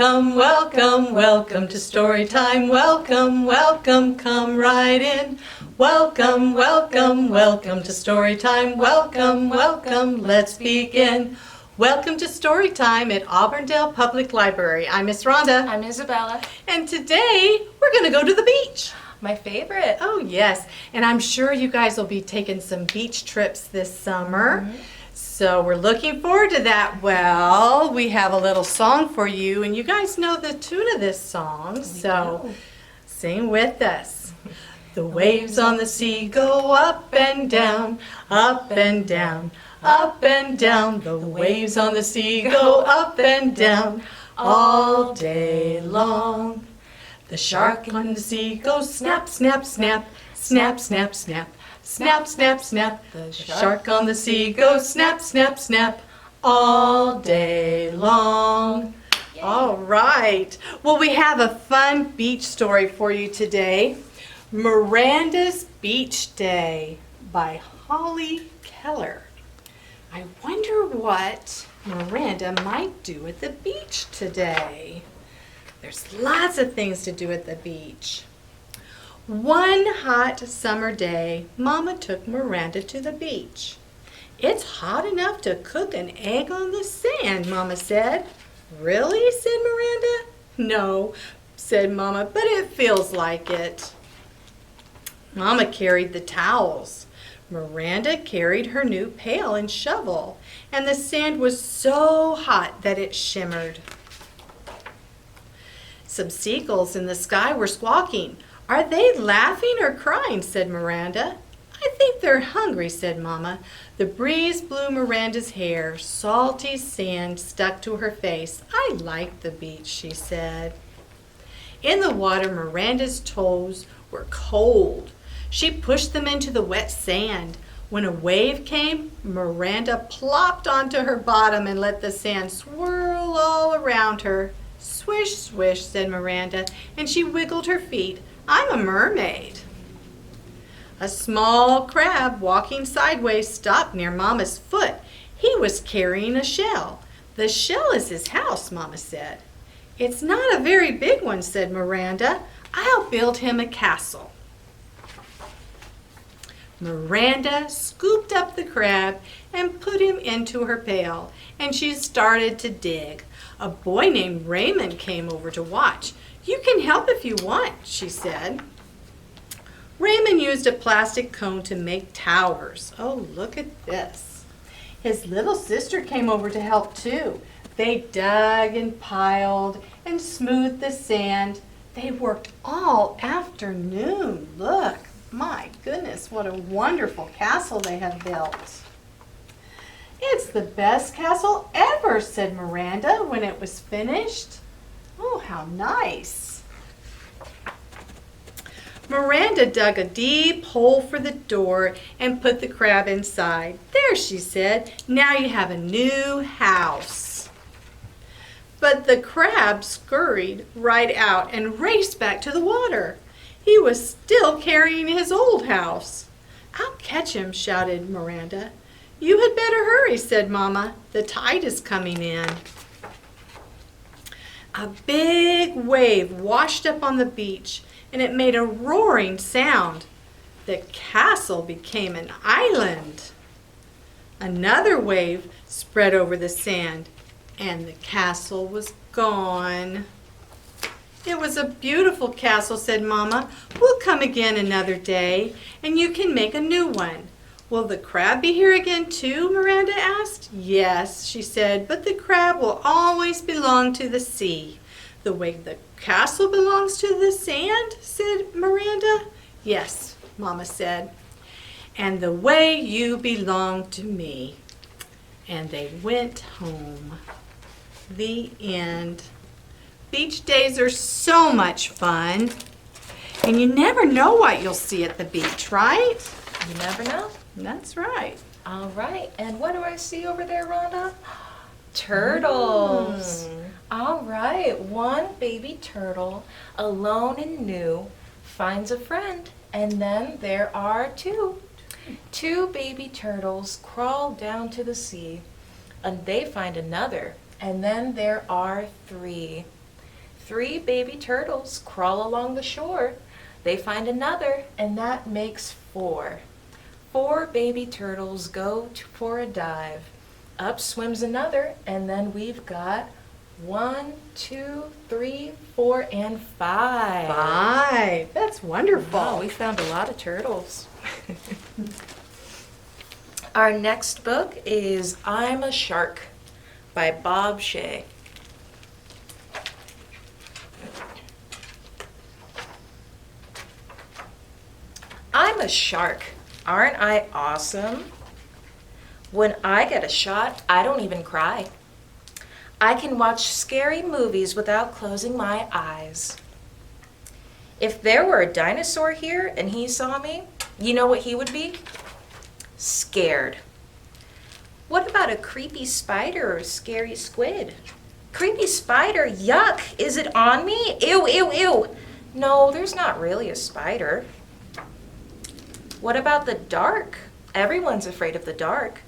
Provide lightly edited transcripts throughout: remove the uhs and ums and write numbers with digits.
Welcome, welcome, welcome to Storytime. Welcome, welcome, come right in. Welcome, welcome, welcome to Storytime. Welcome, welcome, let's begin. Welcome to Storytime at Auburndale Public Library. I'm Miss Rhonda. I'm Isabella. And today we're going to go to the beach. My favorite. Oh, yes. And I'm sure you guys will be taking some beach trips this summer. So we're looking forward to that. Well, we have a little song for you, and you guys know the tune of this song, so sing with us. The waves on the sea go up and down, up and down, up and down. The waves on the sea go up and down all day long. The shark on the sea goes snap, snap, snap, snap, snap, snap. Snap, snap, snap. The shark on the sea goes snap, snap, snap all day long. Yay. All right. Well, we have a fun beach story for you today. Miranda's Beach Day by Holly Keller. I wonder what Miranda might do at the beach today. There's lots of things to do at the beach. One hot summer day, Mama took Miranda to the beach. It's hot enough to cook an egg on the sand, Mama said. Really? Said Miranda. No, said Mama, but it feels like it. Mama carried the towels. Miranda carried her new pail and shovel, and the sand was so hot that it shimmered. Some seagulls in the sky were squawking. Are they laughing or crying? Said Miranda. I think they're hungry, said Mama. The breeze blew Miranda's hair. Salty sand stuck to her face. I like the beach, she said. In the water, Miranda's toes were cold. She pushed them into the wet sand. When a wave came, Miranda plopped onto her bottom and let the sand swirl all around her. Swish, swish, said Miranda, and she wiggled her feet. I'm a mermaid. A small crab walking sideways stopped near Mama's foot. He was carrying a shell. The shell is his house, Mama said. It's not a very big one, said Miranda. I'll build him a castle. Miranda scooped up the crab and put him into her pail, and she started to dig. A boy named Raymond came over to watch. You can help if you want, she said. Raymond used a plastic cone to make towers. Oh, look at this. His little sister came over to help too. They dug and piled and smoothed the sand. They worked all afternoon. Look, my goodness, what a wonderful castle they have built. It's the best castle ever, said Miranda when it was finished. Oh, how nice. Miranda dug a deep hole for the door and put the crab inside. There, she said, now you have a new house. But the crab scurried right out and raced back to the water. He was still carrying his old house. I'll catch him, shouted Miranda. You had better hurry, said Mama. The tide is coming in. A big wave washed up on the beach, and it made a roaring sound. The castle became an island. Another wave spread over the sand, and the castle was gone. It was a beautiful castle, said Mama. We'll come again another day, and you can make a new one. Will the crab be here again too? Miranda asked. Yes, she said, but the crab will always belong to the sea. The way the castle belongs to the sand, said Miranda. Yes, Mama said. And the way you belong to me. And they went home. The end. Beach days are so much fun. And you never know what you'll see at the beach, right? You never know. That's right. All right. And what do I see over there, Rhonda? Turtles. All right. One baby turtle, alone and new, finds a friend. And then there are two. Two baby turtles crawl down to the sea, and they find another. And then there are three. 3 baby turtles crawl along the shore. They find another, and that makes 4. 4 baby turtles go for a dive. Up swims another, and then we've got 1, 2, 3, 4, and 5. 5. That's wonderful. Wow, we found a lot of turtles. Our next book is I'm a Shark by Bob Shea. I'm a shark. Aren't I awesome? When I get a shot, I don't even cry. I can watch scary movies without closing my eyes. If there were a dinosaur here and he saw me, you know what he would be? Scared. What about a creepy spider or a scary squid? Creepy spider, yuck! Is it on me? Ew, ew, ew! No, there's not really a spider. What about the dark? Everyone's afraid of the dark.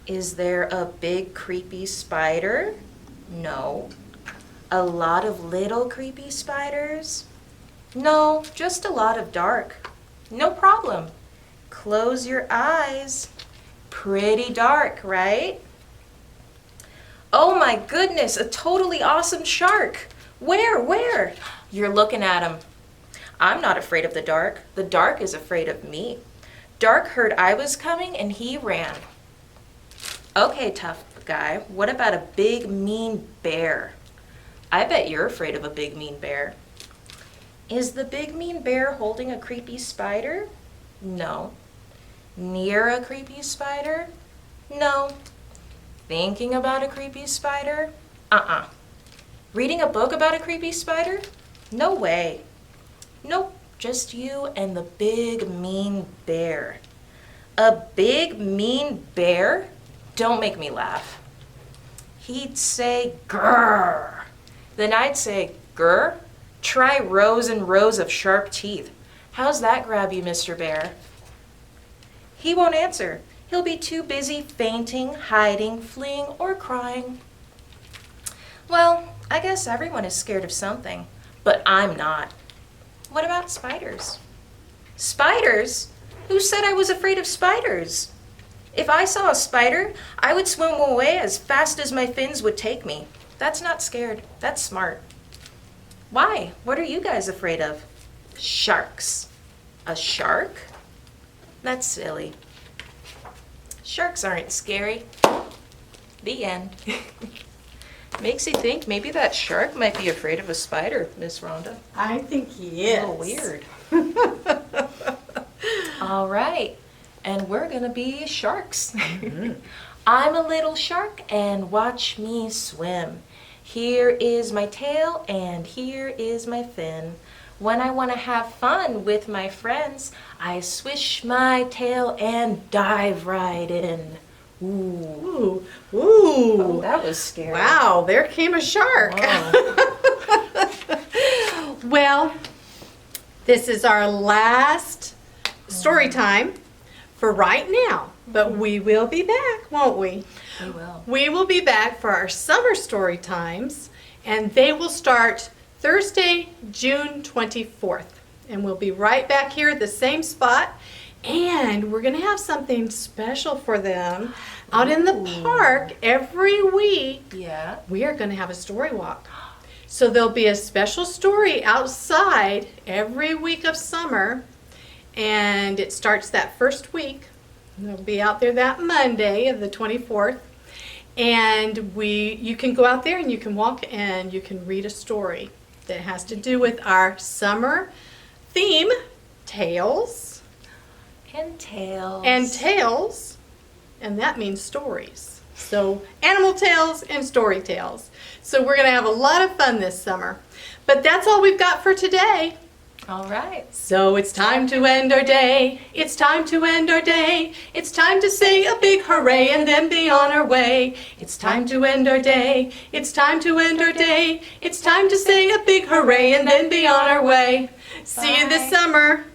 Is there a big creepy spider? No. A lot of little creepy spiders? No, just a lot of dark. No problem. Close your eyes. Pretty dark, right? Oh my goodness, a totally awesome shark. Where? You're looking at him. I'm not afraid of the dark. The dark is afraid of me. Dark heard I was coming and he ran. Okay, tough guy, what about a big mean bear? I bet you're afraid of a big mean bear. Is the big mean bear holding a creepy spider? No. Near a creepy spider? No. Thinking about a creepy spider? Uh-uh. Reading a book about a creepy spider? No way. Nope, just you and the big mean bear. A big mean bear? Don't make me laugh. He'd say, grrr. Then I'd say, grrr? Try rows and rows of sharp teeth. How's that grab you, Mr. Bear? He won't answer. He'll be too busy fainting, hiding, fleeing, or crying. Well, I guess everyone is scared of something, but I'm not. What about spiders? Spiders? Who said I was afraid of spiders? If I saw a spider, I would swim away as fast as my fins would take me. That's not scared. That's smart. Why? What are you guys afraid of? Sharks. A shark? That's silly. Sharks aren't scary. The end. Makes you think maybe that shark might be afraid of a spider, Miss Rhonda. I think he is. Oh, weird. All right, and we're gonna be sharks. I'm a little shark and watch me swim. Here is my tail and here is my fin. When I want to have fun with my friends, I swish my tail and dive right in. Ooh. Ooh. Ooh. Oh, that was scary. Wow, there came a shark. Well, this is our last story time for right now, but we will be back, won't we? We will. We will be back for our summer story times, and they will start Thursday, June 24th. And we'll be right back here at the same spot. And we're going to have something special for them out in the park every week. Yeah. We are going to have a story walk. So there'll be a special story outside every week of summer. And it starts that first week. They'll be out there that Monday of the 24th. And you can go out there and you can walk and you can read a story that has to do with our summer theme, tales. And tails. And tales, and that means stories. So animal tales and story tales. So we're going to have a lot of fun this summer. But that's all we've got for today. All right. So it's time to end our day. It's time to end our day. It's time to say a big hooray and then be on our way. It's time to end our day. It's time to end our day. It's time to say a big hooray and then be on our way. See you this summer.